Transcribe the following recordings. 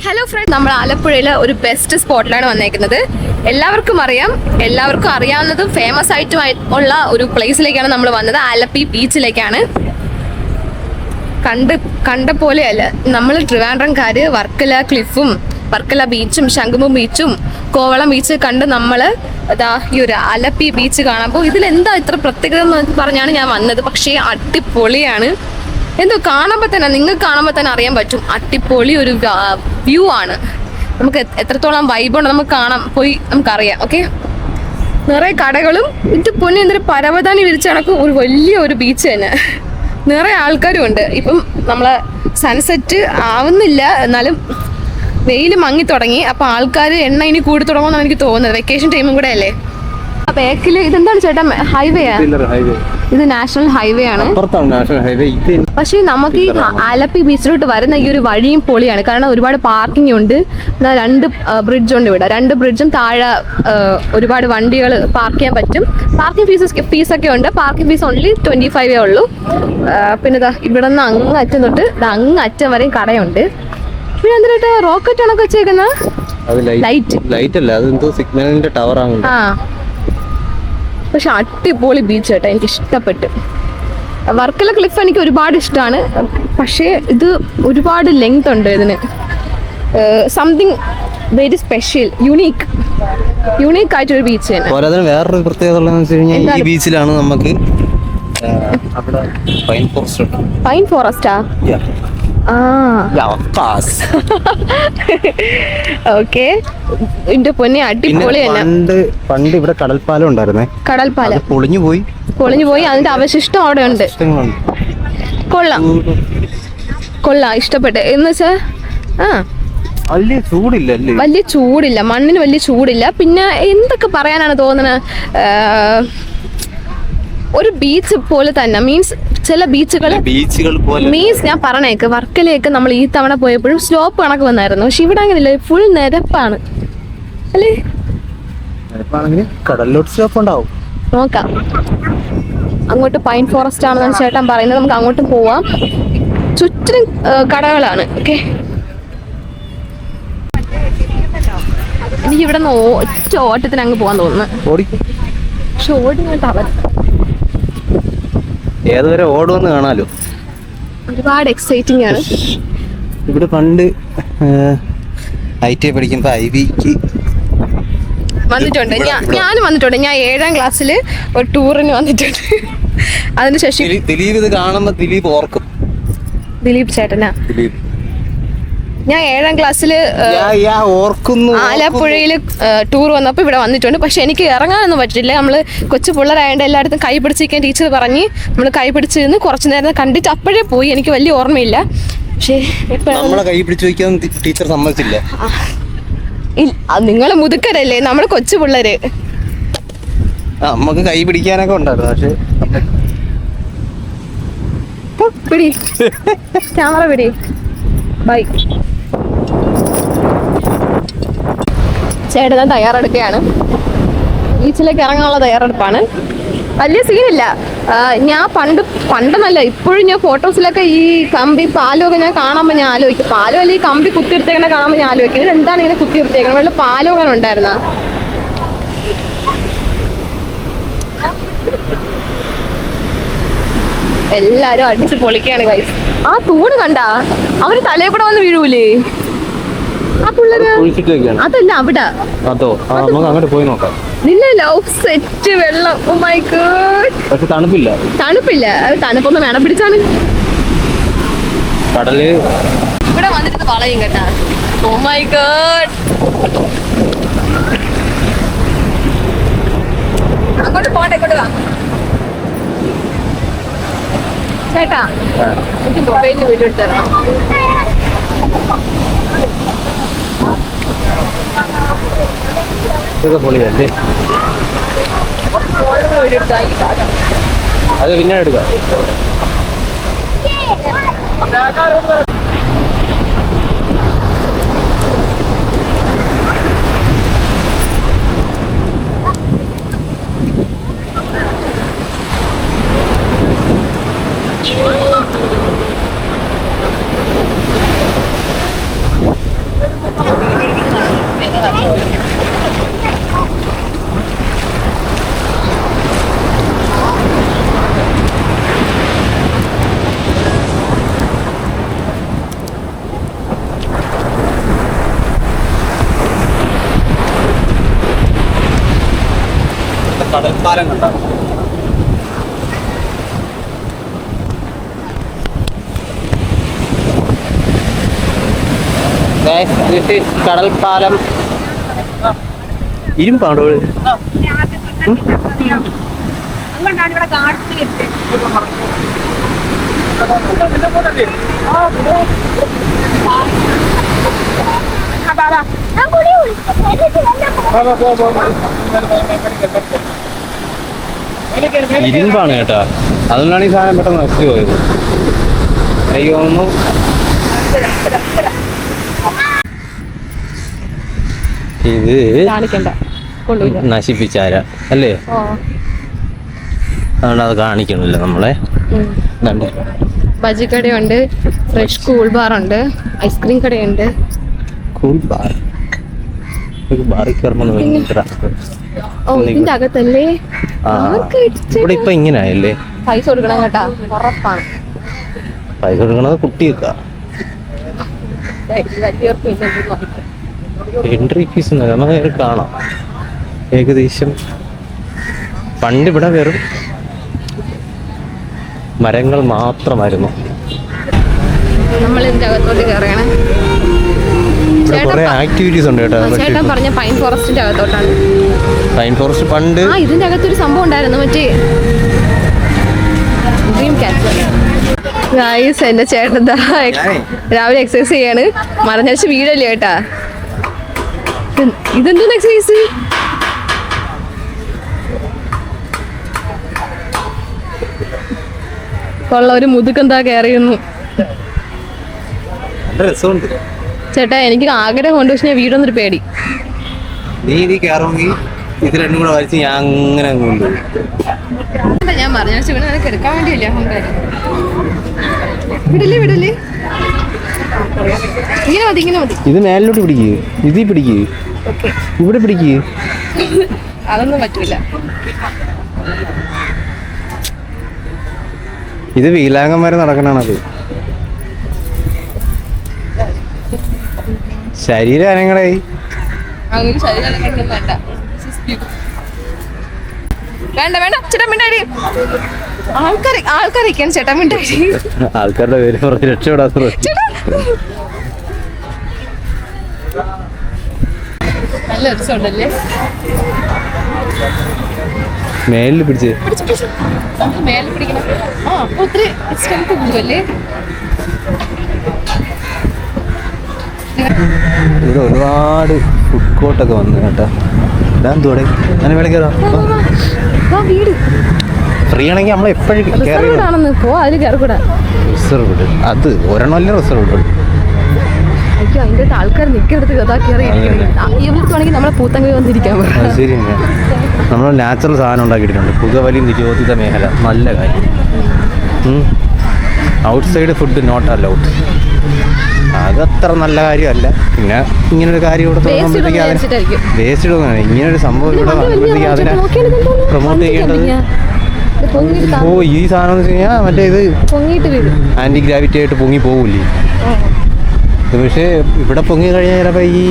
Hello friend, നമ്മൾ ആലപ്പുഴയിലെ ഒരു ബെസ്റ്റ് സ്പോട്ടിലാണ് വന്നേക്കുന്നത്. എല്ലാവർക്കും അറിയാവുന്നതും ഫേമസ് ആയിട്ടുള്ള ഒരു പ്ലേസിലേക്കാണ് നമ്മൾ വന്നത്. ആലപ്പി ബീച്ചിലേക്കാണ്. കണ്ട പോലെയല്ല, നമ്മൾ ട്രിവാൻഡ്രംകാര് വർക്കല ക്ലിഫും വർക്കല ബീച്ചും ശംഖുമുഖം ബീച്ചും കോവളം ബീച്ച് കണ്ട് നമ്മൾ ഈ ഒരു ആലപ്പി ബീച്ച് കാണുമ്പോൾ ഇതിലെന്താ ഇത്ര പ്രത്യേകത എന്ന് പറഞ്ഞാണ് ഞാൻ വന്നത്. പക്ഷേ അടിപൊളിയാണ്. നിങ്ങൾക്ക് കാണുമ്പോൾ തന്നെ അറിയാൻ പറ്റും, അടിപൊളി ഒരു വ്യൂ ആണ്. നമുക്ക് എത്രത്തോളം വൈബുണ്ട് നമുക്കറിയാം. ഓക്കെ, നിറയെ കടകളും പൊന്നെ എന്തൊരു പരവതാനി വിരിച്ച കണക്കും ഒരു ബീച്ച് തന്നെ. നിറയെ ആൾക്കാരും ഉണ്ട്. ഇപ്പം നമ്മളെ സൺസെറ്റ് ആവുന്നില്ല, എന്നാലും വെയിൽ മങ്ങി തുടങ്ങി. അപ്പൊ ആൾക്കാർ ഇനി കൂടി തുടങ്ങുമെന്നാണ് എനിക്ക് തോന്നുന്നത്. വെക്കേഷൻ ടൈമും കൂടെ അല്ലേ. ബാക്കിൽ ഇതെന്താണ് ചേട്ടാ? ഹൈവേ ഇത് നാഷണൽ ഹൈവേ ആണ്. പക്ഷെ നമുക്ക് ഈ ആലപ്പി ബീച്ചിലോട്ട് വരുന്ന ഈ ഒരു വഴിയും പൊളിയാണ്. കാരണം ഒരുപാട് പാർക്കിംഗ് ഉണ്ട്. 2 ബ്രിഡ്ജ് ഉണ്ട് ഇവിടെ. 2 ബ്രിഡ്ജും താഴെ ഒരുപാട് വണ്ടികൾ പാർക്ക് ചെയ്യാൻ പറ്റും. പാർക്കിംഗ് ഫീസൊക്കെ ഉണ്ട്. പാർക്കിംഗ് ഫീസ് ഓൺലി 25 ഉള്ളൂ. പിന്നെ ഇവിടെ നിന്ന് അങ്ങ് അറ്റം തൊട്ട് അങ്ങ് അറ്റം വരെയും കടയുണ്ട്. പിന്നെ എന്തിനാ റോക്കറ്റ് ആണൊക്കെ വെച്ചേക്കുന്ന ലൈറ്റ് അല്ല, അതെന്തോ സിഗ്നലിന്റെ ടവർ ആണ്. പക്ഷെ അടിപൊളി ബീച്ച് കേട്ടോ, എനിക്ക് ഇഷ്ടപ്പെട്ടു. വർക്കല ക്ലിഫ് എനിക്ക് ഒരുപാട് ഇഷ്ടമാണ്. പക്ഷേ ഇത് ഒരുപാട് ലെങ്ത് ഉണ്ട് ഇതിന്. സംതിങ് വെരി സ്പെഷ്യൽ, യൂണീക്ക് ആയിട്ടൊരു ബീച്ച് തന്നെ. വേറൊരു പ്രത്യേകത ഈ ബീച്ചിലാണ് നമുക്ക് പൈൻ ഫോറസ്റ്റാ? ഓക്കെ, എന്റെ പൊന്നെ അടിപൊളി തന്നെ. പണ്ട് ഇവിടെ കടൽപ്പാലം ഉണ്ടായിരുന്നേ. കടൽപ്പാലം പൊളിഞ്ഞു പോയി. അതിന്റെ അവശിഷ്ടം അവിടെ ഉണ്ട്. കൊള്ളാം, ഇഷ്ടപ്പെട്ടെ. എന്ന് വെച്ചാ വലിയ ചൂടില്ല, മണ്ണിന് വലിയ ചൂടില്ല. പിന്നെ എന്തൊക്കെ പറയാനാണ് തോന്നുന്നത്, ഒരു ബീച്ച് പോലെ തന്നെ. മീൻസ് ചില ബീച്ചുകൾ ഞാൻ പറഞ്ഞേക്ക്, വർക്കലയൊക്കെ നമ്മൾ ഈ തവണ പോയപ്പോഴും സ്ലോപ്പ് കണക്ക് വന്നായിരുന്നു. പക്ഷെ ഇവിടെ അങ്ങനെയല്ല, ഫുൾ നിരപ്പാണ് അല്ലേ? കടലിലോട്ട് സ്ലോപ്പ് ഉണ്ടാവും. നോക്കാം. അങ്ങോട്ട് പൈൻ ഫോറസ്റ്റ് ആണെന്നാണ് ചേട്ടൻ പറയുന്നത്. നമുക്ക് അങ്ങോട്ടും പോവാം. ചുറ്റിനും കടകളാണ്. ഓക്കെ, എനിക്ക് ഇവിടെ നിന്ന് ഒറ്റ ഓട്ടത്തിന് അങ്ങ് പോകാൻ തോന്നുന്നു. പക്ഷെ ഓടിങ്ങോട്ട് ഏതുവരെ ഓടുമെന്ന് കാണാലോ. ഒരുപാട് എക്സൈറ്റിംഗ് ആണ്. ഇവിടെ പണ്ട് IT പഠിക്കുമ്പോ IVക്ക് വന്നിട്ടുണ്ട്. ഞാനും വന്നിട്ടുണ്ട്. ഞാൻ 7ാം ക്ലാസ്സിൽ ഒരു ടൂറിന് വന്നിട്ടുണ്ട്. അതിനുശേഷം ദിലീപ് ഇത് കാണുമ്പോ ഓർക്കും. ദിലീപ് ചേട്ടനാ? ഞാൻ 7ാം ക്ലാസ്സിൽ ആലപ്പുഴയിൽ ടൂർ വന്നപ്പോൾ ഇവിടെ വന്നിട്ടുണ്ട്. പക്ഷെ എനിക്ക് ഇറങ്ങാനൊന്നും പറ്റില്ല. നമ്മൾ കൊച്ചു പിള്ളേരായതുകൊണ്ട് എല്ലായിടത്തും കൈ പിടിച്ചിരിക്കാൻ ടീച്ചർ പറഞ്ഞ് നമ്മൾ കൈ പിടിച്ചിരുന്ന് കുറച്ചു നേരം കണ്ടിട്ട് അപ്പോഴേ പോയി. എനിക്ക് വലിയ ഓർമ്മയില്ല. പക്ഷേ നമ്മളെ കൈ പിടിച്ചു വയ്ക്കാൻ ടീച്ചർ സമ്മതിച്ചില്ല. നിങ്ങൾ മുതുക്കരല്ലേ, നമ്മൾ കൊച്ചു പിള്ളേര്. നമുക്ക് കൈ പിടിക്കാനൊക്കെ ഉണ്ടായിരുന്നു. പക്ഷെ പിടി ക്യാമറ പിടി. ബൈ. ചേട്ടൻ തയ്യാറെടുക്കുകയാണ്. ബീച്ചിലേക്ക് ഇറങ്ങാനുള്ള തയ്യാറെടുപ്പാണ്. വലിയ സീനില്ല. ഞാൻ പണ്ടെന്നല്ല, ഇപ്പോഴും ഞാൻ ഫോട്ടോസിലൊക്കെ ഈ കമ്പി പാലമൊക്കെ ഞാൻ കാണുമ്പോൾ ഞാൻ ആലോചിക്കും, പാലം അല്ലെ ഈ കമ്പി കുത്തിയെടുത്തേക്കണ കാണുമ്പോൾ ഞാൻ ആലോചിക്കും, ഇത് എന്താണ് ഇങ്ങനെ കുത്തിയെടുത്തേക്കണം? വല്ല പാലമൊക്കെ ഉണ്ടായിരുന്ന? എല്ലാരും അടിച്ച് പൊളിക്കാണ് ഗൈസ്. ആ തൂണ് കണ്ടാ? അവര് തലയിൽ കൂടെ വന്ന് വീഴൂലേ ആ പിള്ളേര്? അതല്ല, അവിടെ സെറ്റ് വെള്ളം. ഓ മൈ ഗോഡ്, തണുപ്പില്ല. അത് തണുപ്പൊന്നും വേണം പിടിച്ചാണ്. കടല് ഇവിടെ വന്നിട്ട് വളയും കേട്ടാ. ഓ മൈ ഗോഡ്, അങ്ങോട്ട് പോട്ടെ, ഇങ്ങോട്ട് വാ ചേട്ടാ. എനിക്ക് മൊബൈലിൽ വീഡിയോ എടുത്ത് തരണം. പൊളിയല്ലേ? അത് പിന്നെ എടുക്കാം. കടൽപ്പാലം കണ്ടോ? കടൽപ്പാലം ഇരുമ്പാണോ? ഇരുമ്പാണ് കേട്ടാ, അതുകൊണ്ടാണ് ഈ സാധനം പെട്ടെന്ന് നശിച്ചു പോയത്. എനിക്ക് തോന്നുന്നു ഇത് നശിപ്പിച്ചാര അല്ലേ? അതുകൊണ്ട് അത് കാണിക്കണില്ല നമ്മളെ. ബജി കടയുണ്ട്, ഫ്രഷ് കൂൾ ബാർ ഉണ്ട്, ഐസ്ക്രീം കടയുണ്ട്. കൂൾ ബാർ ബാറിൽ കയറുമ്പോൾ ഇതിന്റെ അകത്തല്ലേ ഇവിടെ ഇപ്പൊ ഇങ്ങനെയല്ലേ? പൈസ കൊടുക്കണം കേട്ടാ, ഉറപ്പാണ്. പൈസ കൊടുക്കണത് കുട്ടിയൊക്കെ. എൻട്രി ഫീസ് നമുക്ക് കാണാം. ഏകദേശം പണ്ട് ഇവിടെ വെറും മരങ്ങൾ മാത്രമായിരുന്നു. നമ്മൾ ഇതിന്റെ അകത്തോട്ട് കയറണം. കുറെ ആക്ടിവിറ്റീസ് ഉണ്ട് കേട്ടോ. ചേട്ടൻ പറഞ്ഞ പൈൻ ഫോറസ്റ്റിന്റെ അകത്തോട്ടാണ്. പൈൻ ഫോറസ്റ്റ് പണ്ട് ഇതിന്റെ അകത്തൊരു സംഭവം ഉണ്ടായിരുന്നു, മറ്റേ ഡ്രീം ക്യാച്ചർ. ഗായ്സ്, എന്റെ ചേട്ടൻ രാവിലെ എക്സസൈസ് ചെയ്യാണ്. മറഞ്ഞടിച്ച് വീടല്ലേ കേട്ടാ. ഇതെന്തോന്ന് എക്സസൈസ്? കൊള്ള ഒരു മുതുക്കെന്താ കയറിയുന്നു. ചേട്ടാ, എനിക്ക് ആഗ്രഹമുണ്ട്, പക്ഷെ ഞാൻ വീടൊന്നൊരു പേടി. നീ കയറുമെങ്കിൽ ഇത് രണ്ടും കൂടെ വലിച്ച് ഞാൻ അങ്ങനെ കൊണ്ടുപോയി. ഞാൻ പറഞ്ഞു ഇവിടെ നിനക്ക് എടുക്കാൻ വേണ്ടിയല്ലേ അഹങ്കാരം. വിടല്ലേ വിടല്ലേ, ഇങ്ങനെ മതി ഇങ്ങനെ മതി. ഇത് മേലോട്ട് പിടിക്കൂ, ഇതിൽ പിടിക്കൂ, ഇവിടെ പിടിക്കൂ. അതൊന്നും പറ്റൂല. ഇത് വീലാങ്കന്മാര് നടക്കണത്. ശരീരം അനങ്ങളായി. വേണ്ട വേണ്ട ചേട്ടാ, മിണ്ടാടി. ആൾക്കാരൊക്കെയാണ് ചേട്ടാ, മിണ്ടാടി. ആൾക്കാരുടെ പേര് പറഞ്ഞ് രക്ഷപ്പെടാത്ത നല്ല രസമുണ്ടല്ലേ. മേലിൽ പിടിച്ച് മേലെ പിടിക്കണം. ഒത്തിരി സ്ട്രെങ്ത് കൂടുമല്ലേ. ഇവിടെ ഒരുപാട് ഫുഡ് കോർട്ടൊക്കെ വന്നു കേട്ടോ. ഇടാൻ തോടെ അങ്ങനെ വേണം കയറാം. വീട് ഫ്രീ ആണെങ്കിൽ നമ്മൾ എപ്പോഴും റിസർവ്ഡ്. അത് ഒരെണ്ണമല്ല റിസർവ്ഡ്. അയ്യോ, അതിൻ്റെ ആൾക്കാർ നിൽക്കെടുത്ത് കഥാ കയറി ഇവർക്കാണെങ്കിൽ നമ്മളെ പൂത്തങ്കി വന്നിരിക്കാൻ പറ്റും. അത് ശരി തന്നെ. നമ്മൾ നാച്ചുറൽ സാധനം ഉണ്ടാക്കിയിട്ടുണ്ട്. പുകവലി നിരോധിത മേഖല, നല്ല കാര്യം. Outside food not allowed. അതത്ര നല്ല കാര്യമല്ല. പിന്നെ ഇങ്ങനൊരു കാര്യം ഇവിടെ തോന്നുമ്പോഴത്തേക്ക് വേസ്റ്റ് ഇടുന്നതാണ്. ഇങ്ങനൊരു സംഭവം ഇവിടെ വന്നപ്പോഴത്തേക്ക് അതിനെ പ്രൊമോട്ട് ചെയ്യേണ്ടത്. ഓ, ഈ സാധനം എന്ന് വെച്ച് കഴിഞ്ഞാൽ മറ്റേ ഇത് ആന്റി ഗ്രാവിറ്റി ആയിട്ട് പൊങ്ങി പോകില്ലേ. പക്ഷേ ഇവിടെ പൊങ്ങി കഴിഞ്ഞാൽ ചിലപ്പോൾ ഈ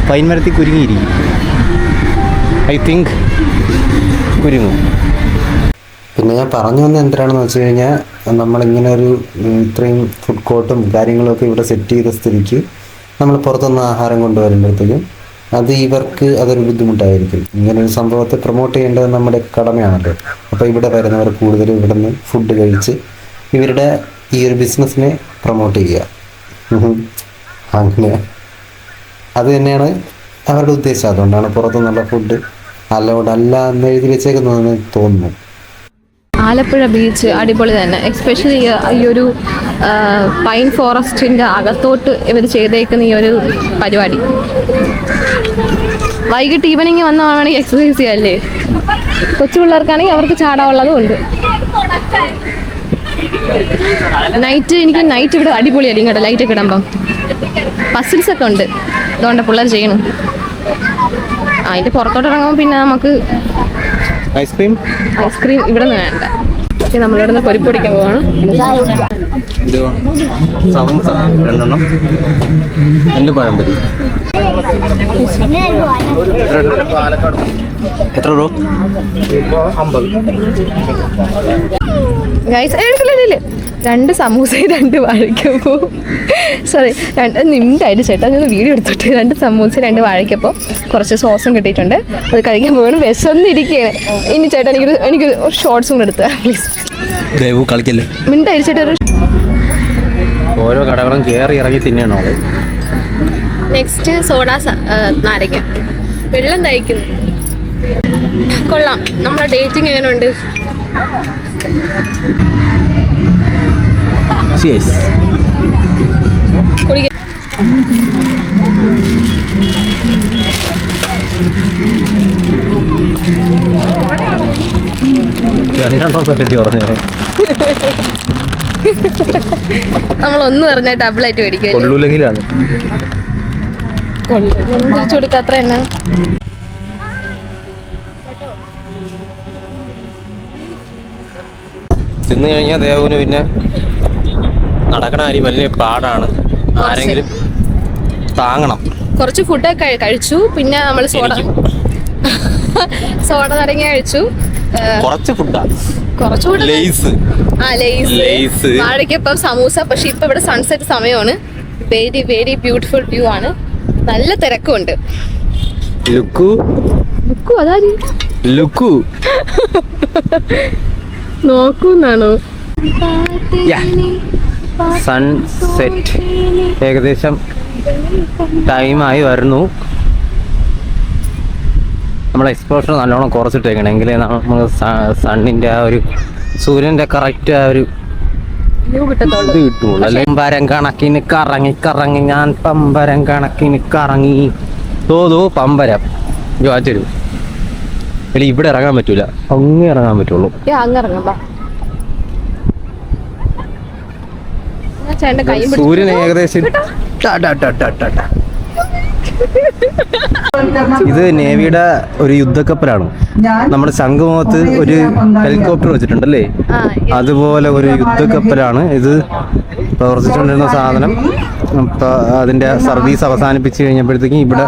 പൈൻ മരത്തിൽ കുരുങ്ങിയിരിക്കും. I think കുരുങ്ങും. പിന്നെ ഞാൻ പറഞ്ഞു വന്നത് എന്തിനാണെന്ന് വെച്ച് കഴിഞ്ഞാൽ, നമ്മളിങ്ങനെ ഒരു ഇത്രയും ഫുഡ് കോർട്ടും കാര്യങ്ങളൊക്കെ ഇവിടെ സെറ്റ് ചെയ്ത സ്ഥിതിക്ക് നമ്മൾ പുറത്തുനിന്ന് ആഹാരം കൊണ്ടുവരുമ്പോഴത്തേക്കും അത് ഇവർക്ക് അതൊരു ബുദ്ധിമുട്ടായിരിക്കും. ഇങ്ങനൊരു സംഭവത്തെ പ്രൊമോട്ട് ചെയ്യേണ്ടത് നമ്മുടെ കടമയാണല്ലോ. അപ്പോൾ ഇവിടെ വരുന്നവർ കൂടുതലും ഇവിടെ നിന്ന് ഫുഡ് കഴിച്ച് ഇവരുടെ ഈ ഒരു ബിസിനസ്സിനെ പ്രൊമോട്ട് ചെയ്യുക. അങ്ങനെ അത് തന്നെയാണ് അവരുടെ ഉദ്ദേശം. അതുകൊണ്ടാണ് പുറത്തുനിന്നുള്ള ഫുഡ് അലൗഡ് അല്ല എന്ന് എഴുതി വെച്ചേക്കുന്നതെന്ന് തോന്നുന്നു. ആലപ്പുഴ ബീച്ച് അടിപൊളി തന്നെ. എക്സ്പെഷ്യലി ഈ ഒരു പൈൻ ഫോറസ്റ്റിൻ്റെ അകത്തോട്ട് ഇവർ ചെയ്തേക്കുന്ന ഈ ഒരു പരിപാടി. വൈകിട്ട് ഈവനിങ് വന്നാണെങ്കിൽ എക്സസൈസ് ചെയ്യാല്ലേ. കൊച്ചു പിള്ളേർക്കാണെങ്കിൽ അവർക്ക് ചാടാനുള്ളതും ഉണ്ട്. എനിക്ക് നൈറ്റ് ഇവിടെ അടിപൊളിയല്ലേ ഇങ്ങോട്ട് ലൈറ്റൊക്കെ ഇടുമ്പം. പസിൽസ് ഒക്കെ ഉണ്ട്, അതുകൊണ്ട് പിള്ളേർ ചെയ്യണം. അതിൻ്റെ പുറത്തോട്ട് ഇറങ്ങുമ്പോൾ പിന്നെ നമുക്ക് ഐസ്ക്രീം ഇവിടെ നിന്ന് വേണ്ട. നമ്മളിവിടെ നിന്ന് പൊരിപ്പൊടിക്കാൻ പോവാണ്. സമൂസ 2 പഴംപൊരി. എത്ര രൂപ? ഗൈസ് 2 സമൂസയും 2 വാഴയ്ക്കപ്പോ സോറി 2 നിമിടായിട്ട് ചേട്ടാ ഞാൻ വീഡിയോ എടുത്തിട്ട് 2 സമൂസയും 2 വാഴയ്ക്കപ്പോ കുറച്ച് സോസും കിട്ടിയിട്ടുണ്ട്. അത് കഴിക്കാൻ പോകണം. വിശന്നിരിക്കുകയാണ്. ഇനി ചേട്ടാ എനിക്ക് ഷോർട്സും കൂടെ എടുത്താ പ്ലീസ്. കളിക്കല്ലേ മിനിറ്റ് ചേട്ടാ. ഓരോ കടകളും കയറി ഇറങ്ങി തിന്നണോ? നെക്സ്റ്റ് സോഡ നാരങ്ങ വെള്ളം തയ്ക്കുന്നു. കൊള്ളാം. നമ്മുടെ ഡേറ്റിംഗ് എങ്ങനെയുണ്ട്? കുടിക്ക നമ്മളൊന്നും പറഞ്ഞാൽ ഡബിളായിട്ട് മേടിക്കും. തിരിച്ചു കൊടുക്കുക അത്ര തന്നെ. തിന്നു കഴിഞ്ഞാൽ ദേവുന് പിന്നെ നടക്കണ കാര്യം വലിയ പാടാണ്. ആരെങ്കിലും താങ്ങണം. കുറച്ച് ഫുഡൊക്കെ കഴിച്ചു. പിന്നെ നമ്മൾ സോഡ നാരങ്ങ കഴിച്ചു. കുറച്ച് ഫുഡാ. കുറച്ച് ഫുഡ് ലേസ് വാഴയ്ക്കപ്പം സമൂസ. പക്ഷെ ഇപ്പൊ ഇവിടെ സൺസെറ്റ് സമയമാണ്. വെരി വെരി ബ്യൂട്ടിഫുൾ വ്യൂ ആണ്. നല്ല തിരക്കുണ്ട്. നോക്കൂന്നാണോ? സൺസെറ്റ് ഏകദേശം ടൈമായി വരുന്നു. നമ്മൾ എക്സ്പോഷർ നല്ലോണം കുറച്ചിട്ടേക്കണം. എങ്കിലേ നമുക്ക് സണ്ണിന്റെ ആ ഒരു സൂര്യന്റെ കറക്റ്റ് ആ ഒരു ഇത് കിട്ടുള്ളൂ. പമ്പരം കണക്കിന് കറങ്ങി ഞാൻ പമ്പരം കണക്കിന് കറങ്ങി തോതോ പമ്പരം ചോദിച്ചു. ഇവിടെ ഇറങ്ങാൻ പറ്റൂല, അങ്ങ് ഇറങ്ങാൻ പറ്റുള്ളൂ. സൂര്യൻ ഏകദേശം ഇത് നേവിയുടെ ഒരു യുദ്ധക്കപ്പലാണ്. നമ്മുടെ ശംഖുമുഖത്ത് ഒരു ഹെലികോപ്റ്റർ വെച്ചിട്ടുണ്ടല്ലേ, അതുപോലെ ഒരു യുദ്ധക്കപ്പലാണ് ഇത്. പ്രവർത്തിച്ചുകൊണ്ടിരുന്ന സാധനം അതിന്റെ സർവീസ് അവസാനിപ്പിച്ചു കഴിഞ്ഞപ്പോഴത്തേക്കും ഇവിടെ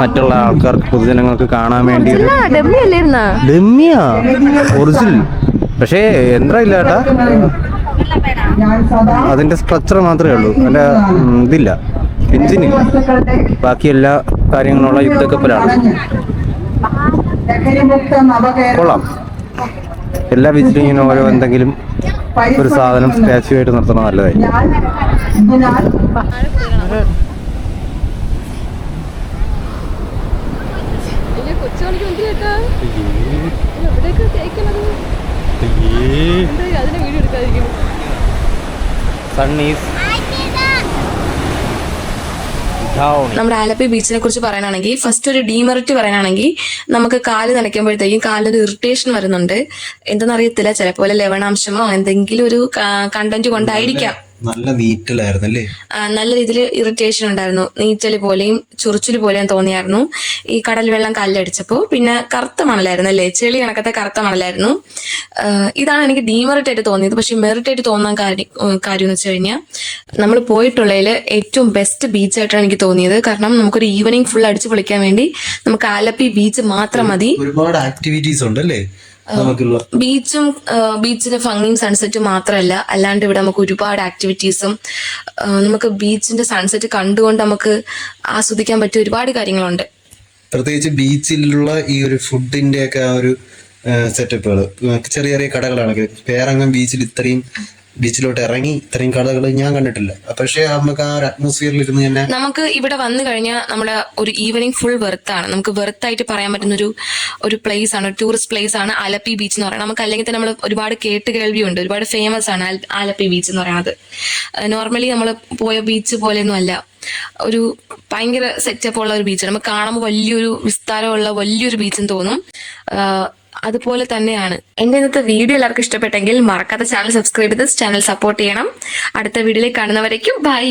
മറ്റുള്ള ആൾക്കാർക്ക്, പൊതുജനങ്ങൾക്ക് കാണാൻ വേണ്ടി ഡെമ്മിയാ ഒറിജിനൽ. പക്ഷേ യന്ത്രം ഇല്ല കേട്ടാ, അതിന്റെ സ്ട്രക്ചർ മാത്രമേ ഉള്ളൂ. അതിന്റെ ഇതില്ല, എഞ്ചിനില്ല. ബാക്കി എല്ലാ കാര്യങ്ങളുള്ള യുദ്ധക്കപ്പലാണ്. കൊള്ളാം. എല്ലാ ബീച്ചിലും ഇങ്ങനെ ഓരോ എന്തെങ്കിലും ഒരു സാധനം സ്റ്റാച്യു ആയിട്ട് നിർത്തണം, നല്ലതായിരിക്കും. നമ്മുടെ ആലപ്പി ബീച്ചിനെ കുറിച്ച് പറയാനാണെങ്കിൽ ഫസ്റ്റ് ഒരു ഡീമെറിറ്റ് പറയാനാണെങ്കിൽ നമുക്ക് കാല് നനയ്ക്കുമ്പോഴത്തേക്കും കാലൊരു ഇറിറ്റേഷൻ വരുന്നുണ്ട്. എന്തെന്നറിയത്തില്ല, ചിലപ്പോൾ ലവണാംശമോ എന്തെങ്കിലും ഒരു കണ്ടന്റ് കൊണ്ടായിരിക്കാം. നല്ല നീറ്റലായിരുന്നല്ലേ, നല്ല രീതിയിൽ ഇറിറ്റേഷൻ ഉണ്ടായിരുന്നു. നീറ്റല് പോലെയും ചൊറിച്ചില് പോലെയും തോന്നിയായിരുന്നു ഈ കടൽ വെള്ളം കല്ലടിച്ചപ്പോ. പിന്നെ കറുത്ത മണലായിരുന്നു അല്ലേ, ചെളി കണക്കത്തെ കറുത്ത മണലായിരുന്നു. ഇതാണ് എനിക്ക് ഡീമെറിറ്റ് ആയിട്ട് തോന്നിയത്. പക്ഷെ മെറിറ്റ് ആയിട്ട് തോന്നാൻ കാര്യം എന്ന് വെച്ച് കഴിഞ്ഞാൽ നമ്മൾ പോയിട്ടുള്ളതിൽ ഏറ്റവും ബെസ്റ്റ് ബീച്ചായിട്ടാണ് എനിക്ക് തോന്നിയത്. കാരണം നമുക്കൊരു ഈവനിങ് ഫുൾ അടിച്ചു പൊളിക്കാൻ വേണ്ടി നമുക്ക് ആലപ്പി ബീച്ച് മാത്രം മതി. ഒരുപാട് ആക്ടിവിറ്റീസ് ഉണ്ടല്ലേ ബീച്ചും ബീച്ചിന്റെ ഭംഗിയും സൺസെറ്റും മാത്രമല്ല, അല്ലാണ്ട് ഇവിടെ നമുക്ക് ഒരുപാട് ആക്ടിവിറ്റീസും നമുക്ക് ബീച്ചിന്റെ സൺസെറ്റ് കണ്ടുകൊണ്ട് നമുക്ക് ആസ്വദിക്കാൻ പറ്റിയ ഒരുപാട് കാര്യങ്ങളുണ്ട്. പ്രത്യേകിച്ച് ബീച്ചിലുള്ള ഈ ഒരു ഫുഡിന്റെ ഒക്കെ ആ ഒരു സെറ്റപ്പുകൾ, ചെറിയ ചെറിയ കടകളാണെങ്കിൽ പേരങ്ങം ബീച്ചിൽ ബീച്ചിലോട്ട് ഇറങ്ങി ഇത്രയും കടകൾ ഞാൻ കണ്ടിട്ടില്ല. പക്ഷേ നമുക്ക് ആ ഒരു അറ്റ്മോസ്ഫിയറിൽ ഇരുന്ന് തന്നെ നമുക്ക് ഇവിടെ വന്നു കഴിഞ്ഞാൽ നമ്മുടെ ഒരു ഈവനിങ് ഫുൾ വെർത്താണ്. നമുക്ക് വെർത്തായിട്ട് പറയാൻ പറ്റുന്ന ഒരു പ്ലേസ് ആണ്, ടൂറിസ്റ്റ് പ്ലേസ് ആണ് ആലപ്പി ബീച്ച് എന്ന് പറയുന്നത്. നമുക്ക് അല്ലെങ്കിൽ തന്നെ നമ്മൾ ഒരുപാട് കേൾവിയുണ്ട്, ഒരുപാട് ഫേമസ് ആണ് ആലപ്പി ബീച്ച് എന്ന് പറയുന്നത്. നോർമലി നമ്മൾ പോയ ബീച്ച് പോലെയൊന്നും അല്ല, ഒരു ഭയങ്കര സെറ്റപ്പ് ഉള്ള ഒരു ബീച്ചാണ്. നമുക്ക് കാണുമ്പോൾ വലിയൊരു വിസ്താരമുള്ള വലിയൊരു ബീച്ചെന്ന് തോന്നും. അതുപോലെ തന്നെയാണ് എന്റെ ഇന്നത്തെ വീഡിയോ എല്ലാവർക്കും ഇഷ്ടപ്പെട്ടെങ്കിൽ മറക്കാതെ ചാനൽ സബ്സ്ക്രൈബ് ചെയ്ത് ചാനൽ സപ്പോർട്ട് ചെയ്യണം. അടുത്ത വീഡിയോയിൽ കാണുന്നവരേക്കും ബൈ.